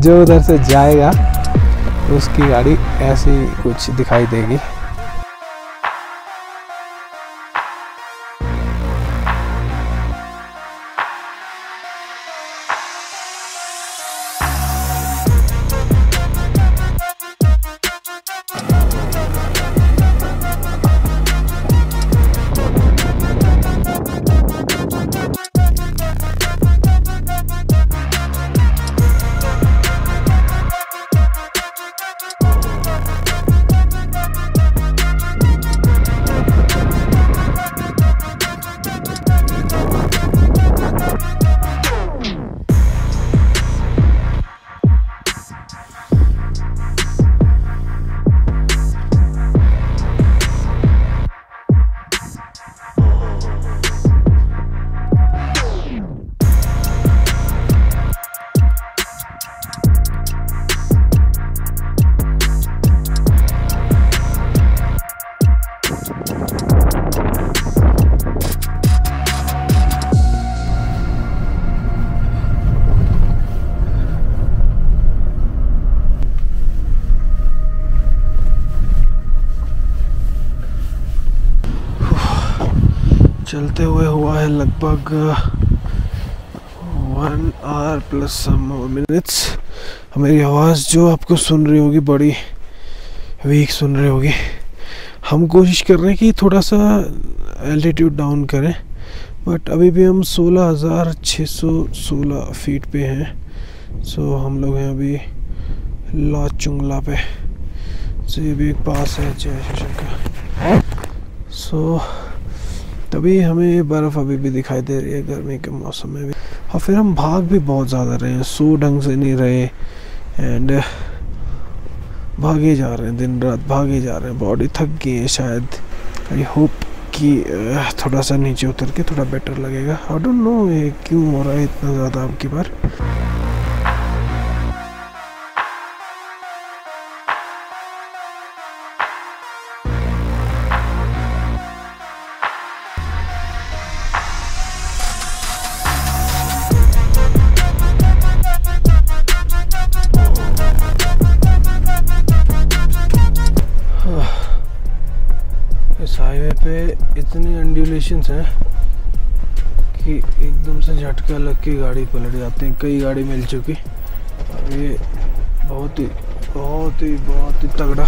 जो उधर से जाएगा उसकी गाड़ी ऐसी कुछ दिखाई देगी। चलते हुए हुआ है लगभग 1 आवर प्लस सम मिनट्स। मेरी आवाज़ जो आपको सुन रही होगी बड़ी वीक सुन रही होगी। हम कोशिश कर रहे हैं कि थोड़ा सा एल्टीट्यूड डाउन करें, बट अभी भी हम 16,616 फीट पे हैं। सो हम लोग हैं अभी लाचुंगला पे। सो ये भी एक पास है जय का। सो तभी हमें बर्फ़ अभी भी दिखाई दे रही है गर्मी के मौसम में भी। और फिर हम भाग भी बहुत ज़्यादा रहे हैं, सो ढंग से नहीं रहे एंड भागे जा रहे हैं, दिन रात भागे जा रहे हैं। बॉडी थक गई है शायद। आई होप कि थोड़ा सा नीचे उतर के थोड़ा बेटर लगेगा। आई डोंट नो ये क्यों हो रहा है इतना ज़्यादा अब की बार। इस हाईवे पे इतनी एंडुलेशंस हैं कि एकदम से झटका लग के गाड़ी पलट जाती है। कई गाड़ी मिल चुकी और ये बहुत ही तगड़ा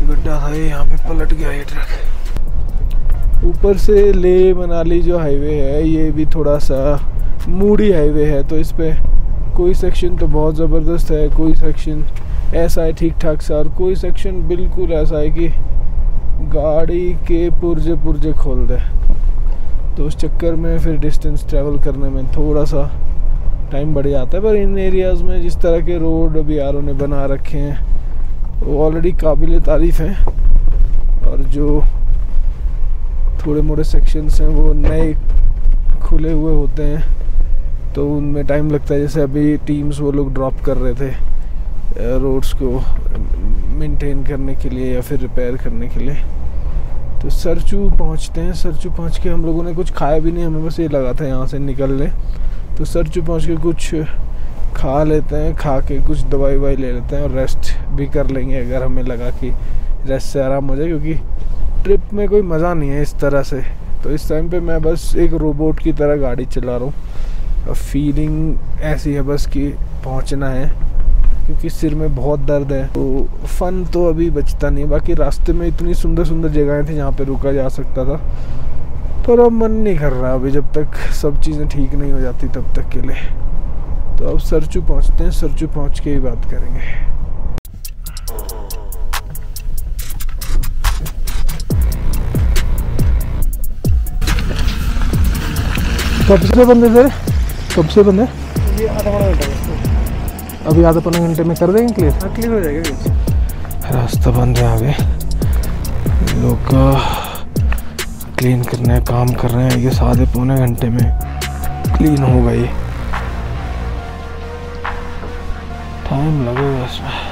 गड्ढा था ये, यहाँ पे पलट गया ये ट्रक। ऊपर से लेह मनाली जो हाईवे है ये भी थोड़ा सा मूडी हाईवे है, तो इस पे कोई सेक्शन तो बहुत ज़बरदस्त है, कोई सेक्शन ऐसा है ठीक ठाक सा, और कोई सेक्शन बिल्कुल ऐसा है कि गाड़ी के पुर्जे खोल दे। तो उस चक्कर में फिर डिस्टेंस ट्रैवल करने में थोड़ा सा टाइम बढ़ जाता है। पर इन एरियाज़ में जिस तरह के रोड अभी आर ने बना रखे हैं वो ऑलरेडी काबिल तारीफ़ हैं, और जो थोड़े मोड़े सेक्शंस हैं वो नए खुले हुए होते हैं तो उनमें टाइम लगता है। जैसे अभी टीम्स वो लोग ड्रॉप कर रहे थे रोड्स को मेंटेन करने के लिए या फिर रिपेयर करने के लिए। तो सरचू पहुंचते हैं। सरचू पहुंच के हम लोगों ने कुछ खाया भी नहीं, हमें बस ये लगा था यहाँ से निकल ले। तो सरचू पहुंच के कुछ खा लेते हैं, खा के कुछ दवाई ववाई ले लेते हैं और रेस्ट भी कर लेंगे अगर हमें लगा कि रेस्ट से आराम हो जाए, क्योंकि ट्रिप में कोई मज़ा नहीं है इस तरह से। तो इस टाइम पे मैं बस एक रोबोट की तरह गाड़ी चला रहा हूँ। फीलिंग ऐसी है बस कि पहुँचना है, क्योंकि सिर में बहुत दर्द है। तो फ़न तो अभी बचता नहीं। बाकी रास्ते में इतनी सुंदर सुंदर जगहें थी जहाँ पे रुका जा सकता था, पर अब मन नहीं कर रहा अभी, जब तक सब चीज़ें ठीक नहीं हो जाती तब तक के लिए। तो अब सरचू पहुँचते हैं, सरचू पहुँच के ही बात करेंगे। कब से बंद है सर? कब से बंद है? ये आधा पौना घंटा। अभी आधा पौने घंटे में कर देंगे क्लियर? हाँ क्लियर हो जाएगा। रास्ता बंद है आगे, लोग क्लीन करने काम कर रहे हैं। ये आधे पौने घंटे में क्लीन होगा, ये टाइम लगेगा इसमें।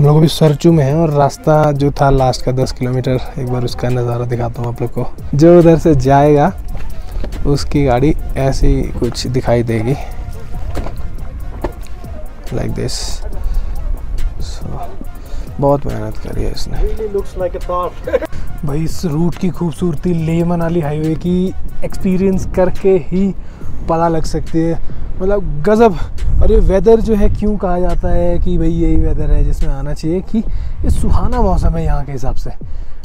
लोग अभी सरचू में हैं और रास्ता जो था लास्ट का 10 किलोमीटर, एक बार उसका नज़ारा दिखाता हूँ आप लोग को। जो उधर से जाएगा उसकी गाड़ी ऐसी कुछ दिखाई देगी, लाइक दिस। बहुत मेहनत करी है इसने। भाई इस रूट की खूबसूरती लेह मनाली हाईवे की एक्सपीरियंस करके ही पता लग सकती है, मतलब गज़ब। और ये वेदर जो है, क्यों कहा जाता है कि भाई यही वेदर है जिसमें आना चाहिए, कि ये सुहाना मौसम है यहाँ के हिसाब से।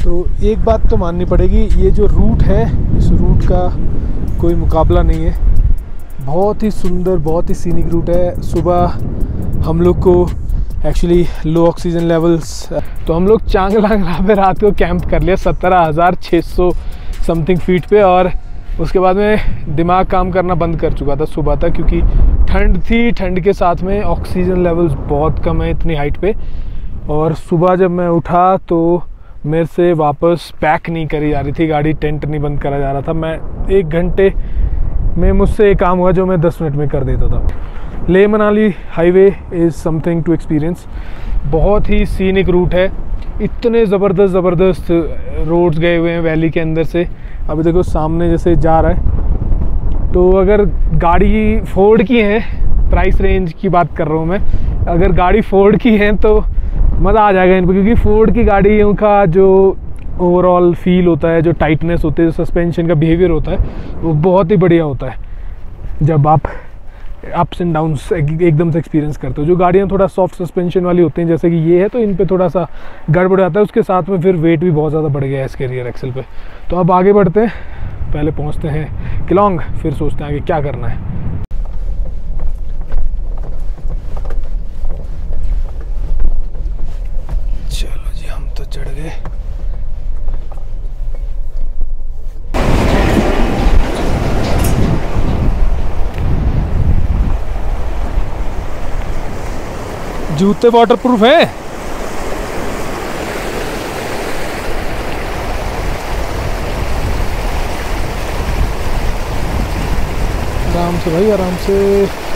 तो एक बात तो माननी पड़ेगी, ये जो रूट है इस रूट का कोई मुकाबला नहीं है। बहुत ही सुंदर, बहुत ही सीनिक रूट है। सुबह हम लोग को एक्चुअली लो ऑक्सीजन लेवल्स, तो हम लोग चांगलांगला पे रात को कैंप कर लिया 17,600 समथिंग फीट पे। और उसके बाद में दिमाग काम करना बंद कर चुका था सुबह तक, क्योंकि ठंड थी, ठंड के साथ में ऑक्सीजन लेवल्स बहुत कम है इतनी हाइट पे। और सुबह जब मैं उठा तो मेरे से वापस पैक नहीं करी जा रही थी गाड़ी, टेंट नहीं बंद करा जा रहा था। मैं 1 घंटे में मुझसे एक काम हुआ जो मैं 10 मिनट में कर देता था। Leh Manali highway is something to experience. बहुत ही सीनिक रूट है, इतने ज़बरदस्त रोड्स गए हुए हैं वैली के अंदर से। अभी देखो सामने जैसे जा रहा है, तो अगर गाड़ी फोर्ड की है, प्राइस रेंज की बात कर रहा हूँ मैं, अगर गाड़ी फोर्ड की है तो मज़ा आ जाएगा इन पर, क्योंकि फोर्ड की गाड़ियों का जो ओवरऑल फील होता है, जो टाइटनेस होती है, जो सस्पेंशन का बिहेवियर होता है, वो बहुत ही बढ़िया होता है जब आप अप्स एंड डाउन्स एकदम से एक्सपीरियंस करते हो। जो गाड़ियाँ थोड़ा सॉफ्ट सस्पेंशन वाली होती हैं जैसे कि ये है, तो इन पे थोड़ा सा गड़बड़ आता है। उसके साथ में फिर वेट भी बहुत ज़्यादा बढ़ गया है इसके रियर एक्सल पे। तो अब आगे बढ़ते हैं, पहले पहुँचते हैं किलोंग, फिर सोचते हैं आगे क्या करना है। चलो जी, हम तो चढ़ गए। जूते वाटरप्रूफ है? आराम से भाई, आराम से।